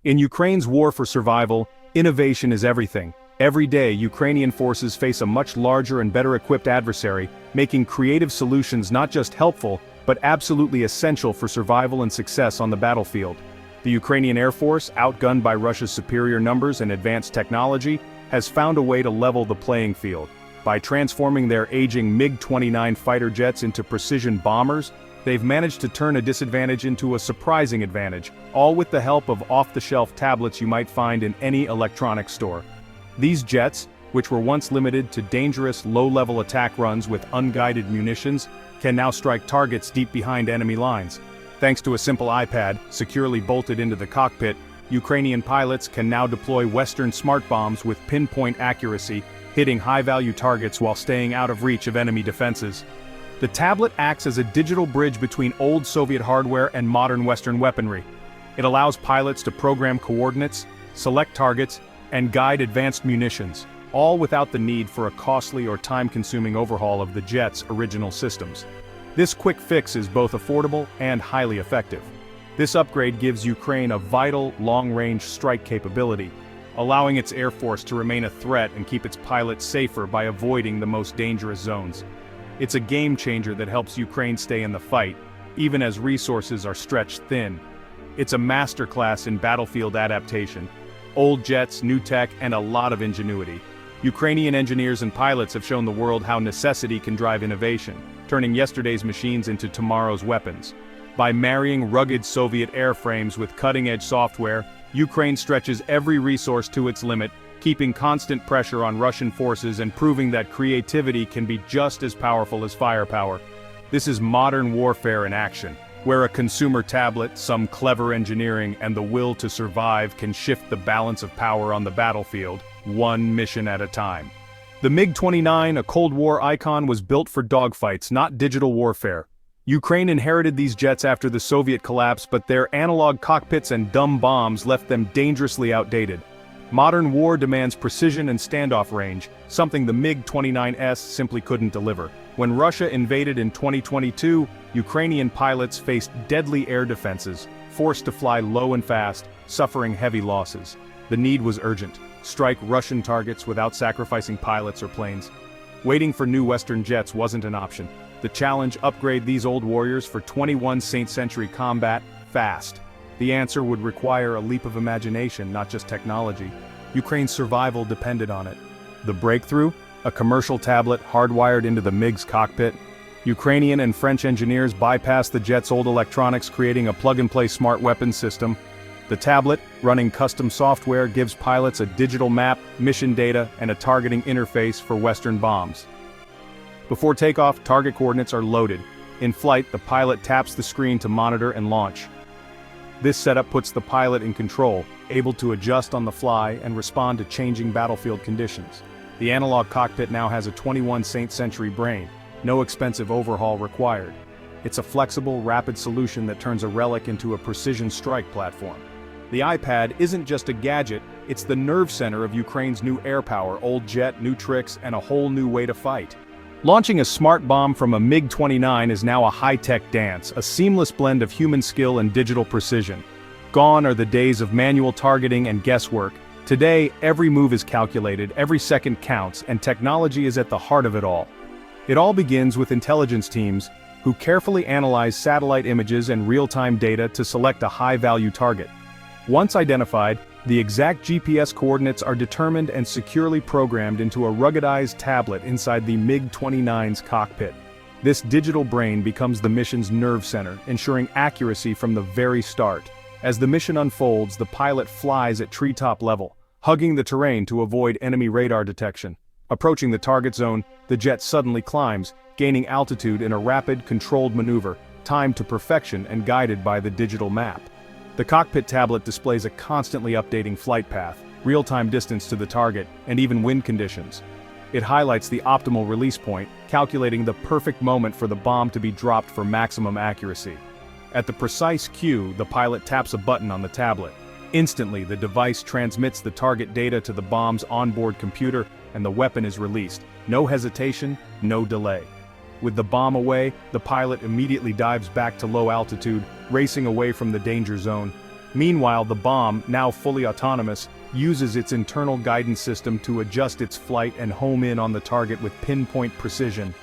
In Ukraine's war for survival, innovation is everything. Every day, Ukrainian forces face a much larger and better equipped adversary, making creative solutions not just helpful, but absolutely essential for survival and success on the battlefield. The Ukrainian Air Force, outgunned by Russia's superior numbers and advanced technology, has found a way to level the playing field. By transforming their aging MiG-29 fighter jets into precision bombers, they've managed to turn a disadvantage into a surprising advantage, all with the help of off-the-shelf tablets you might find in any electronics store. These jets, which were once limited to dangerous low-level attack runs with unguided munitions, can now strike targets deep behind enemy lines. Thanks to a simple iPad, securely bolted into the cockpit, Ukrainian pilots can now deploy Western smart bombs with pinpoint accuracy, hitting high-value targets while staying out of reach of enemy defenses. The tablet acts as a digital bridge between old Soviet hardware and modern Western weaponry. It allows pilots to program coordinates, select targets, and guide advanced munitions, all without the need for a costly or time-consuming overhaul of the jet's original systems. This quick fix is both affordable and highly effective. This upgrade gives Ukraine a vital, long-range strike capability, allowing its air force to remain a threat and keep its pilots safer by avoiding the most dangerous zones. It's a game-changer that helps Ukraine stay in the fight, even as resources are stretched thin. It's a masterclass in battlefield adaptation. Old jets, new tech, and a lot of ingenuity. Ukrainian engineers and pilots have shown the world how necessity can drive innovation, turning yesterday's machines into tomorrow's weapons. By marrying rugged Soviet airframes with cutting-edge software, Ukraine stretches every resource to its limit, keeping constant pressure on Russian forces and proving that creativity can be just as powerful as firepower. This is modern warfare in action, where a consumer tablet, some clever engineering, and the will to survive can shift the balance of power on the battlefield, one mission at a time. The MiG-29, a Cold War icon, was built for dogfights, not digital warfare. Ukraine inherited these jets after the Soviet collapse, but their analog cockpits and dumb bombs left them dangerously outdated. Modern war demands precision and standoff range, something the MiG-29s simply couldn't deliver. When Russia invaded in 2022, Ukrainian pilots faced deadly air defenses, forced to fly low and fast, suffering heavy losses. The need was urgent: strike Russian targets without sacrificing pilots or planes. Waiting for new Western jets wasn't an option. The challenge: upgrade these old warriors for 21st century combat, fast. The answer would require a leap of imagination, not just technology. Ukraine's survival depended on it. The breakthrough? A commercial tablet hardwired into the MiG's cockpit. Ukrainian and French engineers bypassed the jet's old electronics, creating a plug-and-play smart weapons system. The tablet, running custom software, gives pilots a digital map, mission data, and a targeting interface for Western bombs. Before takeoff, target coordinates are loaded. In flight, the pilot taps the screen to monitor and launch. This setup puts the pilot in control, able to adjust on the fly and respond to changing battlefield conditions. The analog cockpit now has a 21st century brain, no expensive overhaul required. It's a flexible, rapid solution that turns a relic into a precision strike platform. The iPad isn't just a gadget, it's the nerve center of Ukraine's new air power, old jet, new tricks, and a whole new way to fight. Launching a smart bomb from a MiG-29 is now a high-tech dance, a seamless blend of human skill and digital precision. Gone are the days of manual targeting and guesswork. Today, every move is calculated, every second counts, and technology is at the heart of it all. It all begins with intelligence teams, who carefully analyze satellite images and real-time data to select a high-value target. Once identified, the exact GPS coordinates are determined and securely programmed into a ruggedized tablet inside the MiG-29's cockpit. This digital brain becomes the mission's nerve center, ensuring accuracy from the very start. As the mission unfolds, the pilot flies at treetop level, hugging the terrain to avoid enemy radar detection. Approaching the target zone, the jet suddenly climbs, gaining altitude in a rapid, controlled maneuver, timed to perfection and guided by the digital map. The cockpit tablet displays a constantly updating flight path, real-time distance to the target, and even wind conditions. It highlights the optimal release point, calculating the perfect moment for the bomb to be dropped for maximum accuracy. At the precise cue, the pilot taps a button on the tablet. Instantly, the device transmits the target data to the bomb's onboard computer, and the weapon is released. No hesitation, no delay. With the bomb away, the pilot immediately dives back to low altitude, racing away from the danger zone. Meanwhile, the bomb, now fully autonomous, uses its internal guidance system to adjust its flight and home in on the target with pinpoint precision.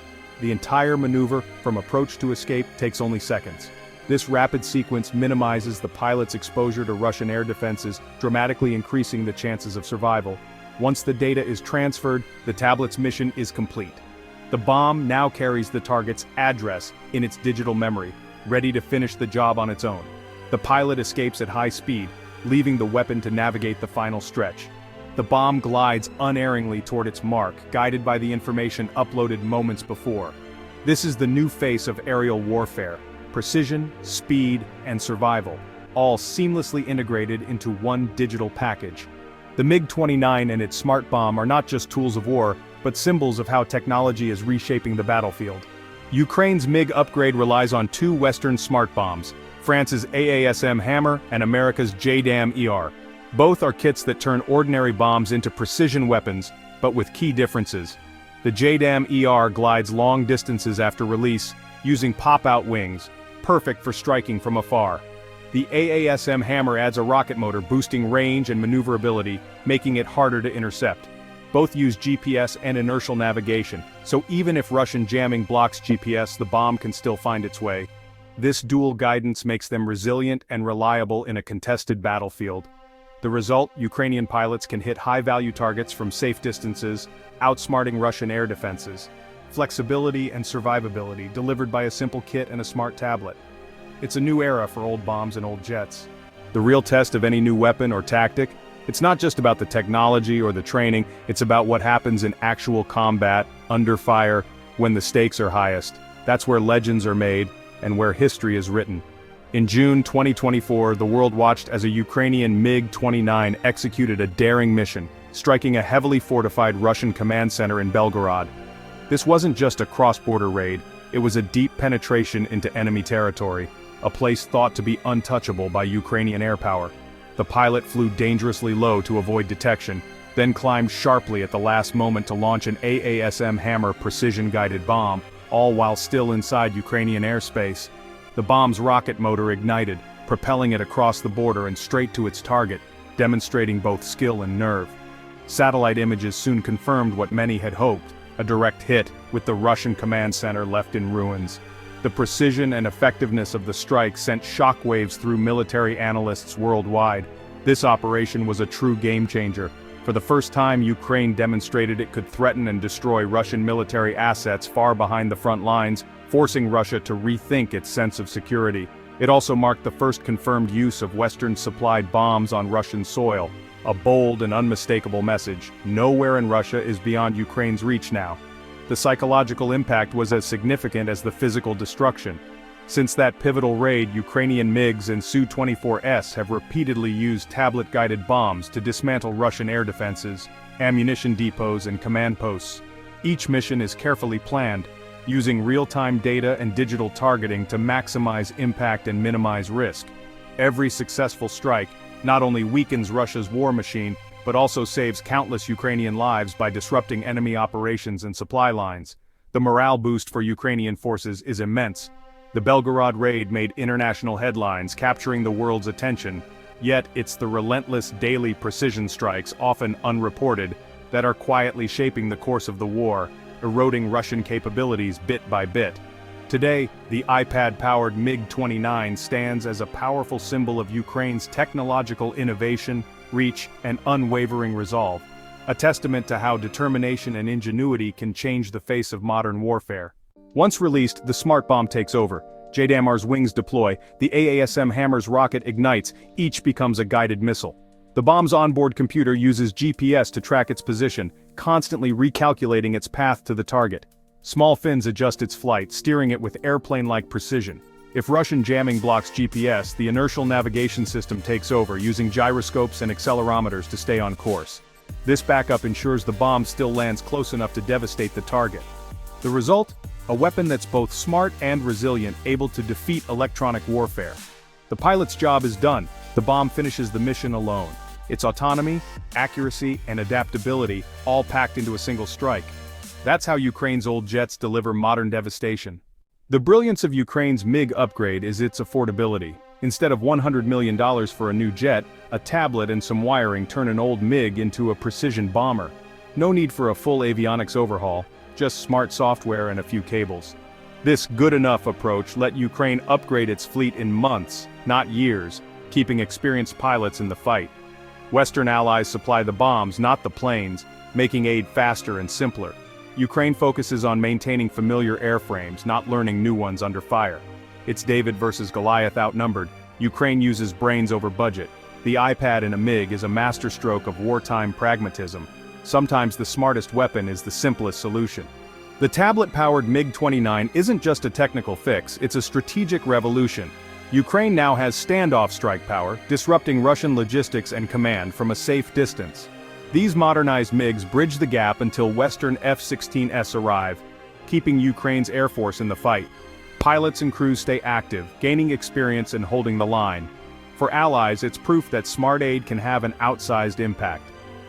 The entire maneuver, from approach to escape, takes only seconds. This rapid sequence minimizes the pilot's exposure to Russian air defenses, dramatically increasing the chances of survival. Once the data is transferred, the tablet's mission is complete. The bomb now carries the target's address in its digital memory, ready to finish the job on its own. The pilot escapes at high speed, leaving the weapon to navigate the final stretch. The bomb glides unerringly toward its mark, guided by the information uploaded moments before. This is the new face of aerial warfare: precision, speed, and survival, all seamlessly integrated into one digital package. The MiG-29 and its smart bomb are not just tools of war, but symbols of how technology is reshaping the battlefield. Ukraine's MiG upgrade relies on two Western smart bombs, France's JDAM Hammer and America's JDAM-ER. Both are kits that turn ordinary bombs into precision weapons, but with key differences. The JDAM-ER glides long distances after release, using pop-out wings, perfect for striking from afar. The JDAM Hammer adds a rocket motor boosting range and maneuverability, making it harder to intercept. Both use GPS and inertial navigation, so even if Russian jamming blocks GPS, the bomb can still find its way. This dual guidance makes them resilient and reliable in a contested battlefield. The result: Ukrainian pilots can hit high-value targets from safe distances, outsmarting Russian air defenses. Flexibility and survivability delivered by a simple kit and a smart tablet. It's a new era for old bombs and old jets. The real test of any new weapon or tactic: it's not just about the technology or the training, it's about what happens in actual combat, under fire, when the stakes are highest. That's where legends are made, and where history is written. In June 2024, the world watched as a Ukrainian MiG-29 executed a daring mission, striking a heavily fortified Russian command center in Belgorod. This wasn't just a cross-border raid, it was a deep penetration into enemy territory, a place thought to be untouchable by Ukrainian air power. The pilot flew dangerously low to avoid detection, then climbed sharply at the last moment to launch an JDAM Hammer precision-guided bomb, all while still inside Ukrainian airspace. The bomb's rocket motor ignited, propelling it across the border and straight to its target, demonstrating both skill and nerve. Satellite images soon confirmed what many had hoped: a direct hit, with the Russian command center left in ruins. The precision and effectiveness of the strike sent shockwaves through military analysts worldwide. This operation was a true game-changer. For the first time, Ukraine demonstrated it could threaten and destroy Russian military assets far behind the front lines, forcing Russia to rethink its sense of security. It also marked the first confirmed use of Western-supplied bombs on Russian soil, a bold and unmistakable message: nowhere in Russia is beyond Ukraine's reach now. The psychological impact was as significant as the physical destruction. Since that pivotal raid, Ukrainian MiGs and Su-24S have repeatedly used tablet-guided bombs to dismantle Russian air defenses, ammunition depots and command posts. Each mission is carefully planned, using real-time data and digital targeting to maximize impact and minimize risk. Every successful strike not only weakens Russia's war machine, but also saves countless Ukrainian lives by disrupting enemy operations and supply lines. The morale boost for Ukrainian forces is immense. The Belgorod raid made international headlines, capturing the world's attention. Yet it's the relentless daily precision strikes, often unreported, that are quietly shaping the course of the war, eroding Russian capabilities bit by bit. Today, the iPad-powered MiG-29 stands as a powerful symbol of Ukraine's technological innovation, reach, and unwavering resolve, a testament to how determination and ingenuity can change the face of modern warfare. Once released, the smart bomb takes over. JDAM-ERs wings deploy, the JDAM Hammer's rocket ignites, each becomes a guided missile. The bomb's onboard computer uses GPS to track its position, constantly recalculating its path to the target. Small fins adjust its flight, steering it with airplane-like precision. If Russian jamming blocks GPS, the inertial navigation system takes over, using gyroscopes and accelerometers to stay on course. This backup ensures the bomb still lands close enough to devastate the target. The result? A weapon that's both smart and resilient, able to defeat electronic warfare. The pilot's job is done. The bomb finishes the mission alone. Its autonomy, accuracy, and adaptability, all packed into a single strike. That's how Ukraine's old jets deliver modern devastation. The brilliance of Ukraine's MiG upgrade is its affordability. Instead of $100 million for a new jet, a tablet and some wiring turn an old MiG into a precision bomber. No need for a full avionics overhaul, just smart software and a few cables. This good-enough approach let Ukraine upgrade its fleet in months, not years, keeping experienced pilots in the fight. Western allies supply the bombs, not the planes, making aid faster and simpler. Ukraine focuses on maintaining familiar airframes, not learning new ones under fire. It's David versus Goliath outnumbered. Ukraine uses brains over budget. The iPad in a MiG is a masterstroke of wartime pragmatism. Sometimes the smartest weapon is the simplest solution. The tablet-powered MiG-29 isn't just a technical fix, it's a strategic revolution. Ukraine now has standoff strike power, disrupting Russian logistics and command from a safe distance. These modernized MiGs bridge the gap until Western F-16s arrive, keeping Ukraine's air force in the fight. Pilots and crews stay active, gaining experience and holding the line. For allies, it's proof that smart aid can have an outsized impact.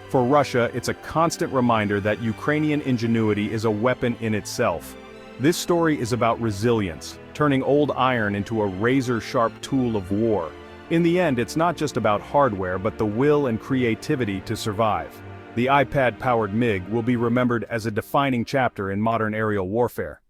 For Russia, it's a constant reminder that Ukrainian ingenuity is a weapon in itself. This story is about resilience, turning old iron into a razor-sharp tool of war. In the end, it's not just about hardware but the will and creativity to survive. The iPad-powered MiG will be remembered as a defining chapter in modern aerial warfare.